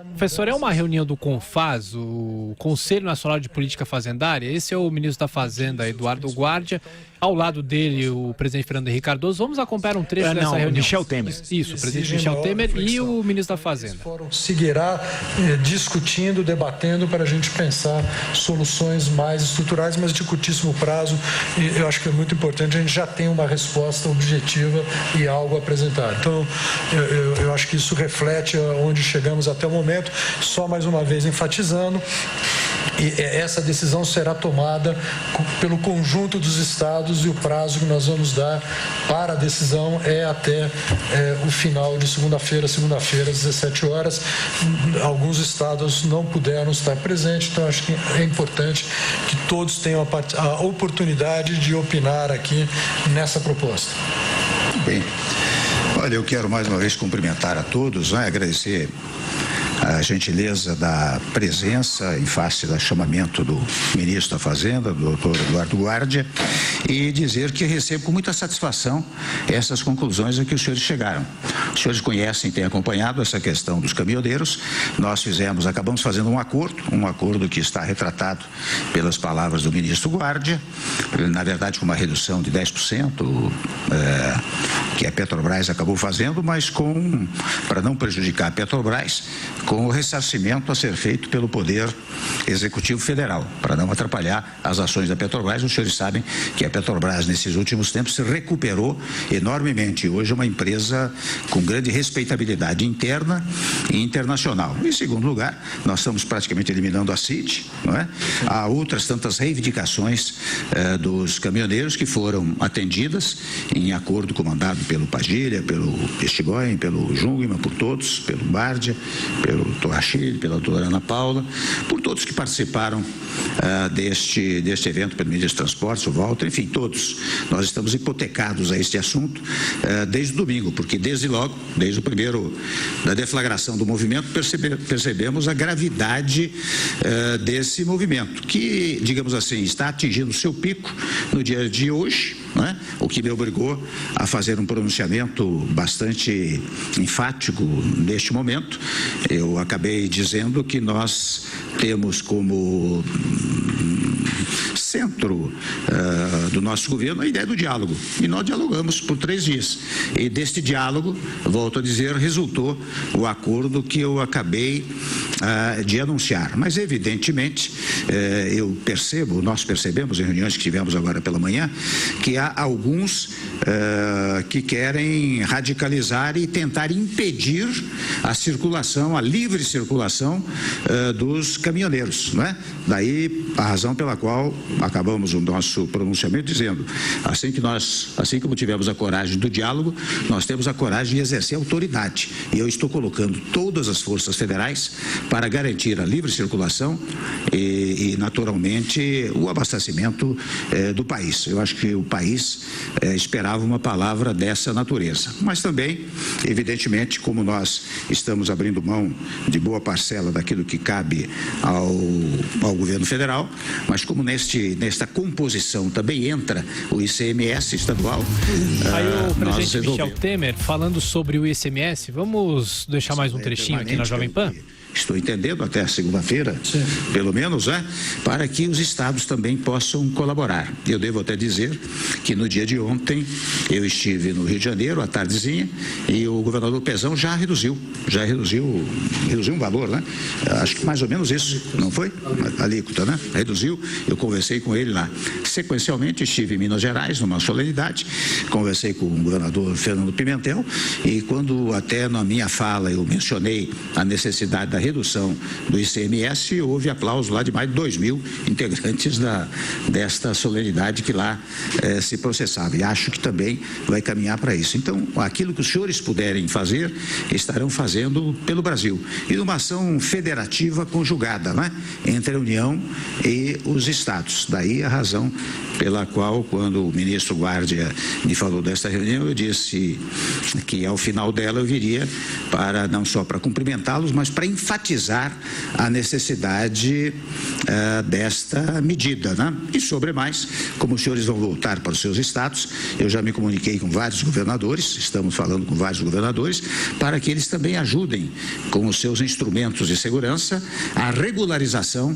Professor, é uma reunião do CONFAZ, o Conselho Nacional de Política Fazendária. Esse é o ministro da Fazenda, Eduardo Guardia. Ao lado dele, o presidente Fernando Henrique Cardoso. Vamos acompanhar um trecho dessa reunião. Michel Temer. Isso, o presidente Michel Temer e o ministro da Fazenda. O fórum seguirá discutindo, debatendo para a gente pensar soluções mais estruturais, mas de curtíssimo prazo. E eu acho que é muito importante, a gente já tem uma resposta objetiva e algo a apresentar. Então, eu acho que isso reflete onde chegamos até o momento. Só mais uma vez enfatizando, e essa decisão será tomada pelo conjunto dos estados e o prazo que nós vamos dar para a decisão é até o final de segunda-feira, às 17 horas. Alguns estados não puderam estar presentes, então acho que é importante que todos tenham a oportunidade de opinar aqui nessa proposta. Bem, olha, eu quero mais uma vez cumprimentar a todos, agradecer a gentileza da presença em face do chamamento do ministro da Fazenda, do doutor Eduardo Guardia, e dizer que recebo com muita satisfação essas conclusões a que os senhores chegaram. Os senhores conhecem, têm acompanhado essa questão dos caminhoneiros. Nós acabamos fazendo um acordo que está retratado pelas palavras do ministro Guardia, na verdade com uma redução de 10%, que a Petrobras acabou fazendo, mas para não prejudicar a Petrobras, com o ressarcimento a ser feito pelo Poder Executivo Federal, para não atrapalhar as ações da Petrobras. Os senhores sabem que a Petrobras, nesses últimos tempos, se recuperou enormemente. Hoje é uma empresa com grande respeitabilidade interna e internacional. Em segundo lugar, nós estamos praticamente eliminando a CIT, não é? Há outras tantas reivindicações dos caminhoneiros que foram atendidas em acordo comandado pelo Padilha, pelo Pestigoin, pelo Jungmann, por todos, pelo Guardia, pelo Torrachille, pela doutora Ana Paula, por todos que participaram deste evento, pelo ministro dos Transportes, o Walter, enfim, todos. Nós estamos hipotecados a este assunto desde o domingo, porque desde o primeiro da deflagração do movimento, percebemos a gravidade desse movimento, que, digamos assim, está atingindo o seu pico no dia de hoje, né? O que me obrigou a fazer um pronunciamento bastante enfático neste momento. Eu acabei dizendo que nós temos como centro do nosso governo a ideia do diálogo, e nós dialogamos por 3 dias, e deste diálogo, volto a dizer, resultou o acordo que eu acabei de anunciar, mas evidentemente nós percebemos em reuniões que tivemos agora pela manhã, que há alguns que querem radicalizar e tentar impedir a livre circulação dos caminhoneiros, não é? Daí a razão pela qual acabamos o nosso pronunciamento dizendo, assim como tivemos a coragem do diálogo, nós temos a coragem de exercer autoridade, e eu estou colocando todas as forças federais para garantir a livre circulação e naturalmente o abastecimento do país. Eu acho que o país esperava uma palavra dessa natureza, mas também, evidentemente, como nós estamos abrindo mão de boa parcela daquilo que cabe ao governo federal, mas como nesta composição também entra o ICMS estadual. Aí o presidente Michel Temer falando sobre o ICMS, vamos deixar mais um trechinho aqui na Jovem Pan? Estou entendendo, até segunda-feira, pelo menos, para que os estados também possam colaborar. Eu devo até dizer que no dia de ontem eu estive no Rio de Janeiro, à tardezinha, e o governador Pezão já reduziu um valor, né? Acho que mais ou menos isso, não foi? A alíquota, né? Reduziu, eu conversei com ele lá. Sequencialmente, estive em Minas Gerais, numa solenidade, conversei com o governador Fernando Pimentel, e quando até na minha fala eu mencionei a necessidade da redução do ICMS, houve aplauso lá de mais de 2.000 integrantes desta solenidade que lá se processava, e acho que também vai caminhar para isso. Então, aquilo que os senhores puderem fazer, estarão fazendo pelo Brasil, e numa ação federativa conjugada, né, entre a União e os estados. Daí a razão pela qual, quando o ministro Guardia me falou desta reunião, eu disse que ao final dela eu viria não só para cumprimentá-los, mas para enfatizar enfatizar a necessidade desta medida, né? E sobre mais, como os senhores vão voltar para os seus estados, eu já me comuniquei com vários governadores, estamos falando com vários governadores, para que eles também ajudem com os seus instrumentos de segurança a regularização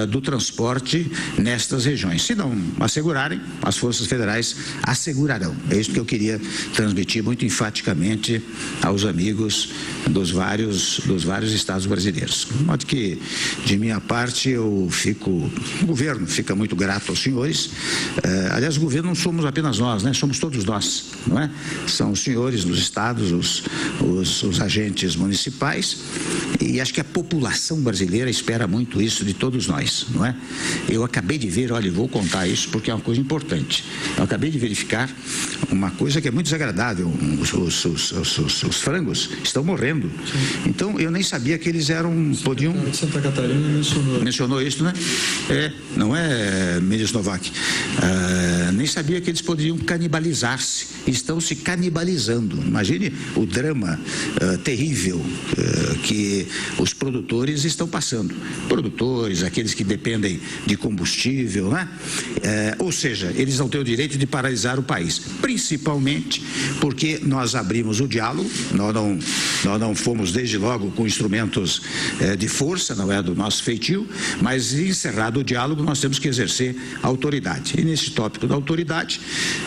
do transporte nestas regiões. Se não assegurarem, as forças federais assegurarão. É isso que eu queria transmitir muito enfaticamente aos amigos dos vários estados brasileiros. De modo que, de minha parte, o governo fica muito grato aos senhores. Aliás, o governo não somos apenas nós, né? Somos todos nós, não é? São os senhores nos estados, os agentes municipais, e acho que a população brasileira espera muito isso de todos nós, não é? Eu acabei de ver, olha, vou contar isso porque é uma coisa importante. Eu acabei de verificar uma coisa que é muito desagradável. Os frangos estão morrendo. Então, eu nem sabia que eles podiam... Santa Catarina mencionou isso, né? Não é, ministro Novak? Nem sabia que eles poderiam canibalizar-se. Estão se canibalizando. Imagine o drama terrível que os produtores estão passando. Produtores, aqueles que dependem de combustível, né? Ou seja, eles não têm o direito de paralisar o país, principalmente porque nós abrimos o diálogo, nós não fomos desde logo com instrumentos de força, não é do nosso feitio, mas encerrado o diálogo nós temos que exercer a autoridade. E nesse tópico da autoridade,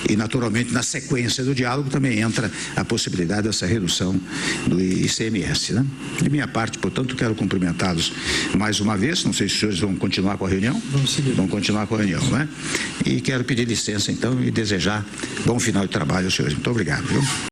e naturalmente na sequência do diálogo também entra a possibilidade dessa redução do ICMS, né? De minha parte, portanto, quero cumprimentá-los mais uma vez. Não sei se os senhores vão continuar com a reunião. Vamos seguir. Vão continuar com a reunião, né? E quero pedir licença, então, e desejar bom final de trabalho aos senhores. Muito obrigado, viu?